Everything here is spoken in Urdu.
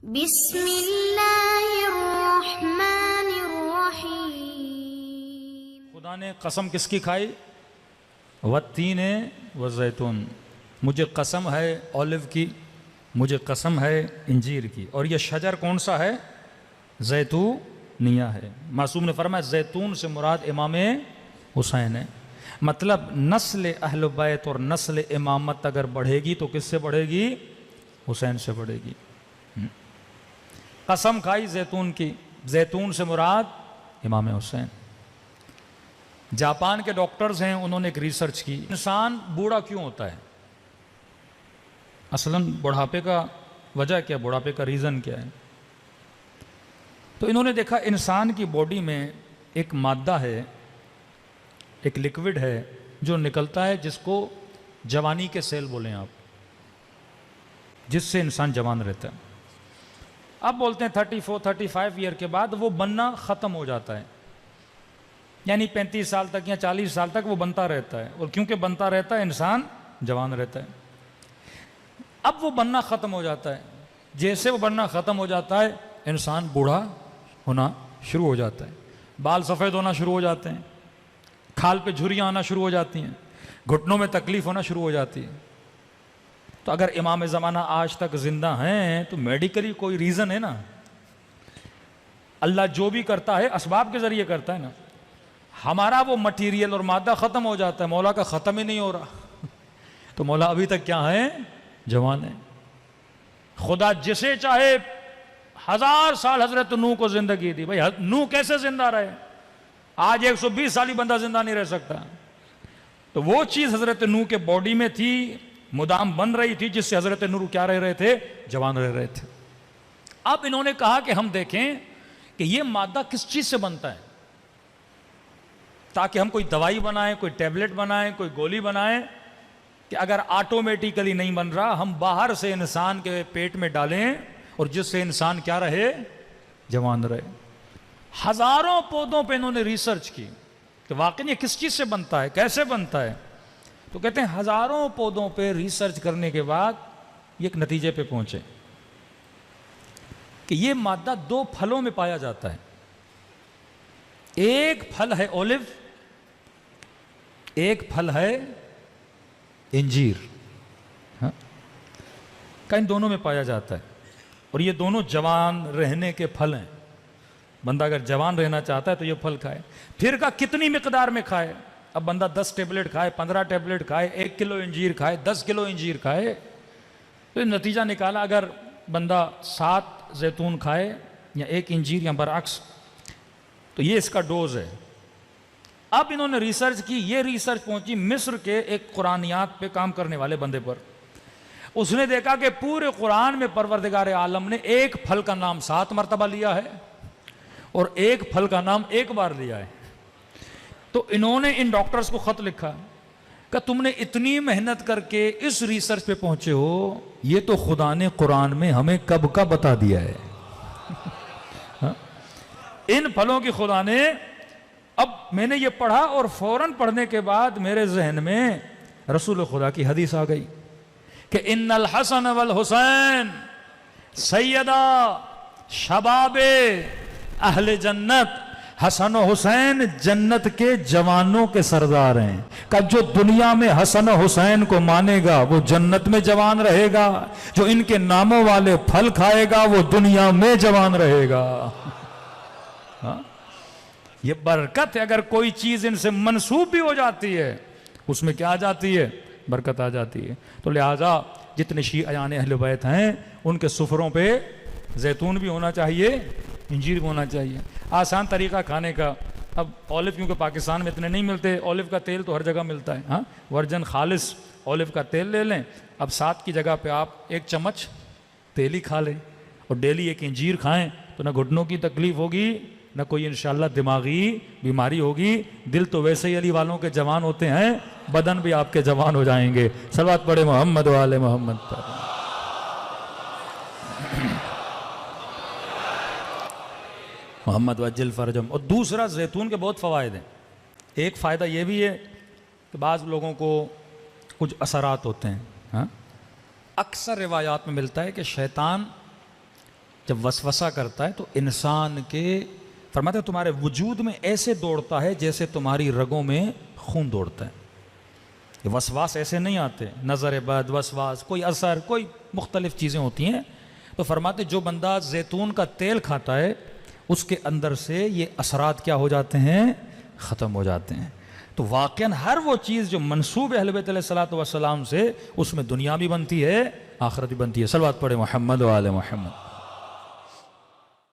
بسم اللہ الرحمن الرحیم۔ خدا نے قسم کس کی کھائی؟ والتین والزیتون، مجھے قسم ہے اولیو کی، مجھے قسم ہے انجیر کی۔ اور یہ شجر کون سا ہے؟ زیتونیہ ہے۔ معصوم نے فرمایا زیتون سے مراد امام حسین ہے۔ مطلب نسل اہل بیت اور نسل امامت اگر بڑھے گی تو کس سے بڑھے گی؟ حسین سے بڑھے گی۔ قسم کھائی زیتون کی، زیتون سے مراد امام حسین۔ جاپان کے ڈاکٹرز ہیں، انہوں نے ایک ریسرچ کی، انسان بوڑھا کیوں ہوتا ہے؟ اصلاً بڑھاپے کا وجہ کیا، بڑھاپے کا ریزن کیا ہے؟ تو انہوں نے دیکھا انسان کی باڈی میں ایک مادہ ہے، ایک لیکوڈ ہے جو نکلتا ہے، جس کو جوانی کے سیل بولیں آپ، جس سے انسان جوان رہتا ہے۔ اب بولتے ہیں 34-35 ایئر کے بعد وہ بننا ختم ہو جاتا ہے، یعنی 35 سال تک یا 40 سال تک وہ بنتا رہتا ہے، اور کیونکہ بنتا رہتا ہے انسان جوان رہتا ہے۔ اب وہ بننا ختم ہو جاتا ہے، جیسے وہ بننا ختم ہو جاتا ہے انسان بوڑھا ہونا شروع ہو جاتا ہے، بال سفید ہونا شروع ہو جاتے ہیں، کھال پہ جھریاں آنا شروع ہو جاتی ہیں، گھٹنوں میں تکلیف ہونا شروع ہو جاتی ہے۔ تو اگر امام زمانہ آج تک زندہ ہیں تو میڈیکلی کوئی ریزن ہے نا۔ اللہ جو بھی کرتا ہے اسباب کے ذریعے کرتا ہے نا۔ ہمارا وہ مٹیریل اور مادہ ختم ہو جاتا ہے، مولا کا ختم ہی نہیں ہو رہا، تو مولا ابھی تک کیا ہے؟ جوان ہے۔ خدا جسے چاہے 1000 سال حضرت نوح کو زندگی دی، بھائی نوح کیسے زندہ رہے؟ آج 120 سالی بندہ زندہ نہیں رہ سکتا۔ تو وہ چیز حضرت نوح کے باڈی میں تھی، مدام بن رہی تھی، جس سے حضرت نوح کیا رہ رہے تھے؟ جوان رہ رہے تھے۔ اب انہوں نے کہا کہ ہم دیکھیں کہ یہ مادہ کس چیز سے بنتا ہے، تاکہ ہم کوئی دوائی بنائیں، کوئی ٹیبلٹ بنائیں، کوئی گولی بنائیں، کہ اگر آٹومیٹیکلی نہیں بن رہا، ہم باہر سے انسان کے پیٹ میں ڈالیں اور جس سے انسان کیا رہے؟ جوان رہے۔ ہزاروں پودوں پہ انہوں نے ریسرچ کی کہ واقعی یہ کس چیز سے بنتا ہے، کیسے بنتا ہے۔ تو کہتے ہیں ہزاروں پودوں پہ ریسرچ کرنے کے بعد یہ ایک نتیجے پہ پہنچے کہ یہ مادہ 2 پھلوں میں پایا جاتا ہے۔ ایک پھل ہے اولیو، ایک پھل ہے انجیر، کہ ان دونوں میں پایا جاتا ہے، اور یہ دونوں جوان رہنے کے پھل ہیں۔ بندہ اگر جوان رہنا چاہتا ہے تو یہ پھل کھائے۔ پھر کا کتنی مقدار میں کھائے؟ اب بندہ 10 ٹیبلٹ کھائے، 15 ٹیبلٹ کھائے، 1 کلو انجیر کھائے، 10 کلو انجیر کھائے، تو نتیجہ نکالا اگر بندہ 7 زیتون کھائے یا 1 انجیر یا برعکس، تو یہ اس کا ڈوز ہے۔ اب انہوں نے ریسرچ کی، یہ ریسرچ پہنچی مصر کے ایک قرآنیات پہ کام کرنے والے بندے پر۔ اس نے دیکھا کہ پورے قرآن میں پروردگار عالم نے ایک پھل کا نام 7 مرتبہ لیا ہے اور ایک پھل کا نام 1 بار لیا ہے۔ تو انہوں نے ان ڈاکٹرز کو خط لکھا کہ تم نے اتنی محنت کر کے اس ریسرچ پہ پہنچے ہو، یہ تو خدا نے قرآن میں ہمیں کب کا بتا دیا ہے۔ ان پھلوں کی خدا نے، اب میں نے یہ پڑھا اور فوراً پڑھنے کے بعد میرے ذہن میں رسول خدا کی حدیث آ گئی کہ ان الحسن والحسین سیدہ شباب اہل جنت، حسن و حسین جنت کے جوانوں کے سردار ہیں، کہ جو دنیا میں حسن و حسین کو مانے گا وہ جنت میں جوان رہے گا، جو ان کے ناموں والے پھل کھائے گا وہ دنیا میں جوان رہے گا۔ یہ برکت ہے، اگر کوئی چیز ان سے منسوب بھی ہو جاتی ہے اس میں کیا آ جاتی ہے؟ برکت آ جاتی ہے۔ تو لہٰذا جتنے شیعیان اہل بیت ہیں ان کے سفروں پہ زیتون بھی ہونا چاہیے، انجیر بھی ہونا چاہیے۔ آسان طریقہ کھانے کا، اب اولیو کیونکہ پاکستان میں اتنے نہیں ملتے، اولیو کا تیل تو ہر جگہ ملتا ہے، ورجن خالص اولیو کا تیل لے لیں۔ اب 7 کی جگہ پہ آپ 1 چمچ تیل ہی کھا لیں اور ڈیلی 1 انجیر کھائیں، تو نہ گھٹنوں کی تکلیف ہوگی، نہ کوئی انشاءاللہ دماغی بیماری ہوگی۔ دل تو ویسے ہی علی والوں کے جوان ہوتے ہیں، بدن بھی آپ کے جوان ہو جائیں گے۔ صلوات پڑھے محمد و آل محمد پر۔ محمد وجل فرجم۔ اور دوسرا، زیتون کے بہت فوائد ہیں۔ ایک فائدہ یہ بھی ہے کہ بعض لوگوں کو کچھ اثرات ہوتے ہیں، اکثر روایات میں ملتا ہے کہ شیطان جب وسوسہ کرتا ہے تو انسان کے فرماتے ہیں تمہارے وجود میں ایسے دوڑتا ہے جیسے تمہاری رگوں میں خون دوڑتا ہے. یہ وسواس ایسے نہیں آتے، نظر بد، وسواس، کوئی اثر، کوئی مختلف چیزیں ہوتی ہیں. تو فرماتے جو بندہ زیتون کا تیل کھاتا ہے اس کے اندر سے یہ اثرات کیا ہو جاتے ہیں؟ ختم ہو جاتے ہیں. تو واقعاً ہر وہ چیز جو منسوب اہل بیت علیہ الصلوۃ والسلام سے، اس میں دنیا بھی بنتی ہے، آخرت بھی بنتی ہے. صلوات پڑھے محمد و آل محمد.